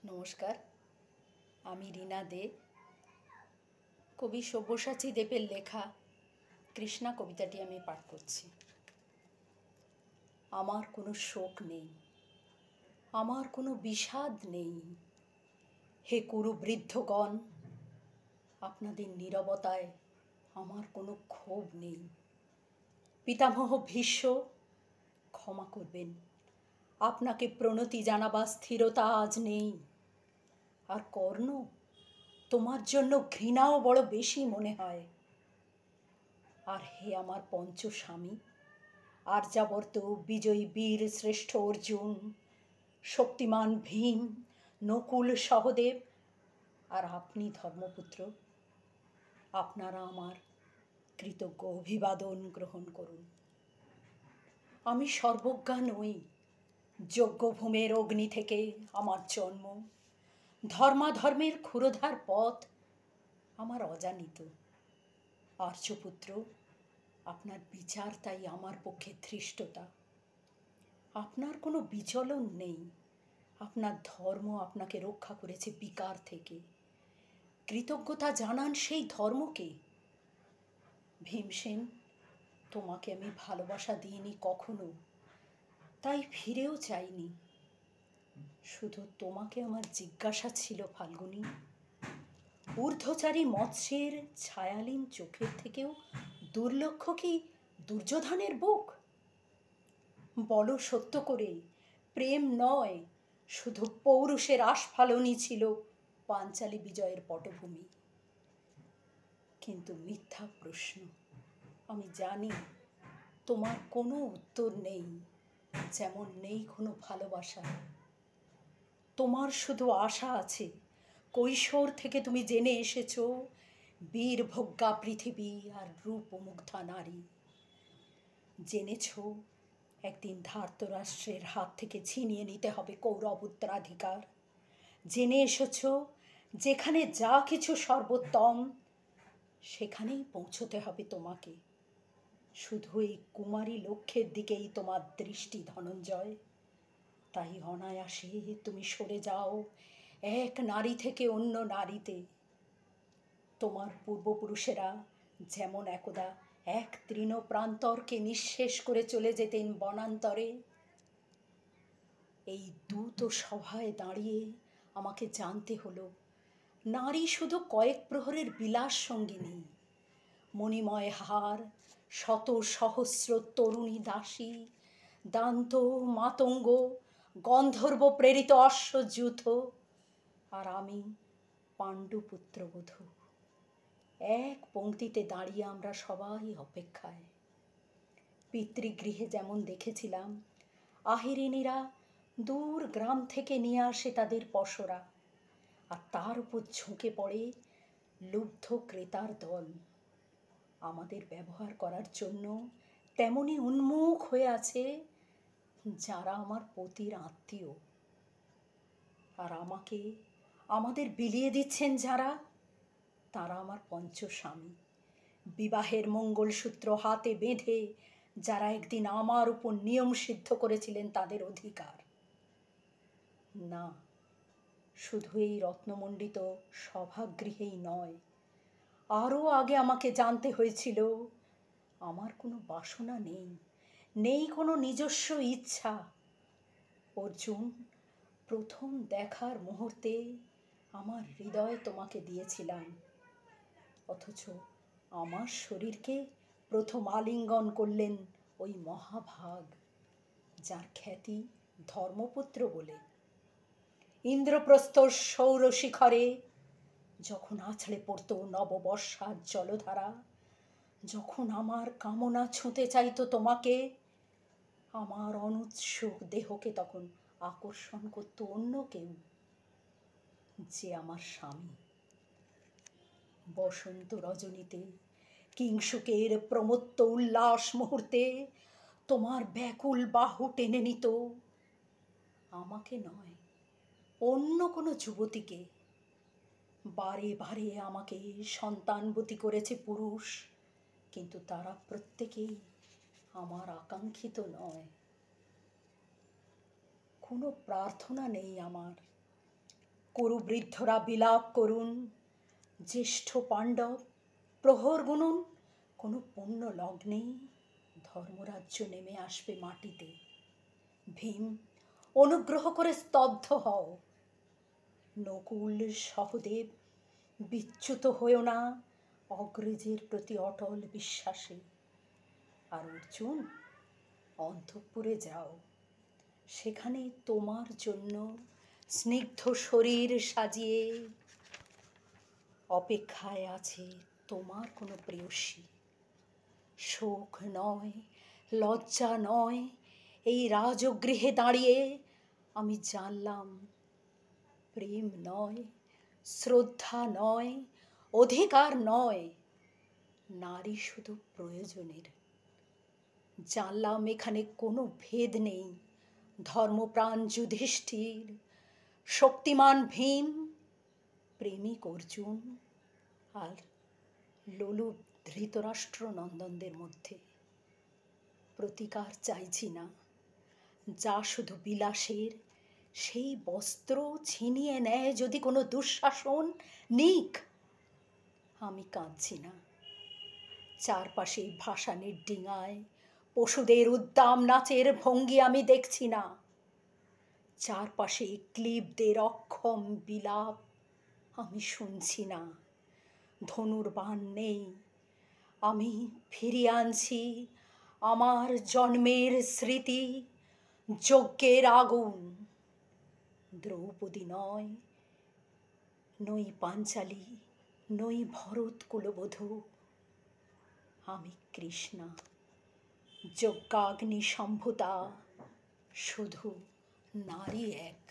নমস্কার, আমি রীনা দে। কবি সব্যসাচী দেবের লেখা কৃষ্ণা কবিতাটি আমি পাঠ করছি। আমার কোনো শোক নেই, আমার কোনো বিষাদ নেই, হে কুরু বৃদ্ধগণ, আপনাদের নীরবতায় আমার কোনো ক্ষোভ নেই। পিতামহ ভীষ্ম, ক্ষমা করবেন, আপনাকে প্রণতি জানাবার স্থিরতা আজ নেই। আর কর্ণ, তোমার জন্য ঘৃণাও বড় বেশি মনে হয়। আর হে আমার পঞ্চস্বামী, আর্যাবর্ত বিজয়ী বীর শ্রেষ্ঠ অর্জুন, শক্তিমান ভীম, নকুল সহদেব, আর আপনি ধর্মপুত্র, আপনারা আমার কৃতজ্ঞ অভিবাদন গ্রহণ করুন। আমি সর্বজ্ঞা নই, যজ্ঞভূমের অগ্নি থেকে আমার জন্ম, ধর্মাধর্মের ক্ষুরধার পথ আমার অজানিত। আর্যপুত্র, আপনার বিচার তাই আমার পক্ষে ধৃষ্টতা। আপনার কোনো বিচলন নেই, আপনার ধর্ম আপনাকে রক্ষা করেছে বিকার থেকে। কৃতজ্ঞতা জানান সেই ধর্মকে। ভীমসেন, তোমাকে আমি ভালোবাসা দিইনি কখনো, তাই ফিরেও চাইনি। শুধু তোমাকে আমার জিজ্ঞাসা ছিল ফাল্গুনী, ঊর্ধ্বচারী মৎস্যের ছায়ালীন চোখের থেকেও দুর্লক্ষ কি দুর্যোধনের বুক? বলো সত্য করে, প্রেম নয়, শুধু পৌরুষের আস্ফালনই ছিল পাঞ্চালী বিজয়ের পটভূমি। কিন্তু মিথ্যা প্রশ্ন, আমি জানি তোমার কোনো উত্তর নেই, যেমন নেই কোনো ভালোবাসা। তোমার শুধু আশা আছে, কৈশোর থেকে তুমি জেনে এসেছ বীরভোগ্যা পৃথিবী আর রূপমুগ্ধা নারী। জেনেছ একদিন ধার্তরাষ্ট্রের হাত থেকে ছিনিয়ে নিতে হবে কৌরব উত্তরাধিকার। জেনে এসেছ যেখানে যা কিছু সর্বোত্তম, সেখানেই পৌঁছতে হবে তোমাকে। শুধু এই কুমারী লক্ষ্যের দিকেই তোমার দৃষ্টি ধনঞ্জয়। তাই অনায়াসে তুমি সরে যাও এক নারী থেকে অন্য নারীতে। তোমার পূর্বপুরুষেরা যেমন একদা এক তৃণপ্রান্তরকে নিঃশেষ করে চলে যেতেন বনান্তরে, এই দ্যুত সভায় দাঁড়িয়ে আমাকে জানতে হলো নারী শুধু কয়েক প্রহরের বিলাস সঙ্গিনী। মণিময় হার, শত সহস্র তরুণী দাসী, দান্ত মাতঙ্গ, গন্ধর্ব প্রেরিত অশ্বযূথ, আর আমি পাণ্ডুপুত্রবধূ। এক পংক্তিতে দাঁড়িয়ে আমরা সবাই অপেক্ষায়। পিতৃগৃহে যেমন দেখেছিলাম আহিরিনীরা দূর গ্রাম থেকে নিয়ে আসে তাদের পসরা, আর তার উপর ঝুঁকে পড়ে লুব্ধ ক্রেতার দল। আমাদের ব্যবহার করার জন্য তেমনি উন্মুখ হয়ে আছে যারা আমার পতির আত্মীয়। আর আমাকে আমাদের বিলিয়ে দিচ্ছেন যারা, তারা আমার পঞ্চস্বামী। বিবাহের মঙ্গলসূত্র হাতে বেঁধে যারা একদিন আমার উপর নিয়ম সিদ্ধ করেছিলেন তাদের অধিকার। না, শুধু এই রত্নমণ্ডিত সভাগৃহেই নয়, আরও আগে আমাকে জানতে হয়েছিল আমার কোনো বাসনা নেই, নেই কোনো নিজস্ব ইচ্ছা। অর্জুন, প্রথম দেখার মুহূর্তে আমার হৃদয় তোমাকে দিয়েছিলাম, অথচ আমার শরীরকে প্রথম আলিঙ্গন করলেন ওই মহাভাগ, যার খ্যাতি ধর্মপুত্র বলে। ইন্দ্রপ্রস্থ সৌরশিখরে যখন আছড়ে পড়ত নববর্ষার জলধারা, যখন আমার কামনা ছুঁতে চাইতো তোমাকে, আমার অনুৎসুক দেহকে তখন আকর্ষণ করত অন্য কেউ, যে আমার স্বামী। বসন্ত রজনীতে, কিংসুকের প্রমত্ত উল্লাস মুহূর্তে তোমার ব্যাকুল বাহু টেনে নিত আমাকে নয়, অন্য কোনো যুবতীকে। বারে বারে আমাকে সন্তানবতী করেছে পুরুষ, কিন্তু তারা প্রত্যেকেই আমার আকাঙ্ক্ষিত নয়। কোনো প্রার্থনা নেই আমার, কুরুবৃদ্ধরা বিলাপ করুন, জ্যেষ্ঠ পাণ্ডব প্রহর গুনুন, কোনো পুণ্য লগ্নেই ধর্মরাজ্য নেমে আসবে মাটিতে। ভীম, অনুগ্রহ করে স্তব্ধ হও। নকুল, সহদেব, বিচ্যুত হয়েও না অগ্রজের প্রতি অটল বিশ্বাসে। আর অর্জুন, অন্তঃপুরে যাও, সেখানে তোমার জন্য স্নিগ্ধ শরীর সাজিয়ে অপেক্ষায় আছে তোমার কোনো প্রেয়সী। শোক নয়, লজ্জা নয়, এই রাজগৃহে দাঁড়িয়ে আমি জানলাম প্রেম নয়, শ্রদ্ধা নয়, অধিকার নয়, নারী শুধু প্রয়োজনের। জানলাম এখানে কোনো ভেদ নেই, ধর্মপ্রাণ যুধিষ্ঠির, শক্তিমান ভীম, প্রেমিক অর্জুন আর লোলুপ ধৃতরাষ্ট্র নন্দনদের মধ্যে। প্রতিকার চাইছি না, যা শুধু বিলাসের, সেই বস্ত্র ছিনিয়ে নেয় যদি কোনো দুঃশাসন, নিক। আমি কাঁদছি না, চারপাশে ভাসানের ডিঙায় পশুদের উদ্দাম নাচের ভঙ্গি আমি দেখছি না, চারপাশে ক্লীবদের অক্ষম বিলাপ আমি শুনছি না। ধনুর্বাণ নেই, আমি ফিরিয়ে আনছি আমার জন্মের স্মৃতি, যজ্ঞের আগুন। দ্রৌপদী নয়, নই পাঞ্চালী, নই ভরত কুলবধূ, আমি কৃষ্ণা, যজ্ঞাগ্নি সম্ভূতা, শুধু নারী এক।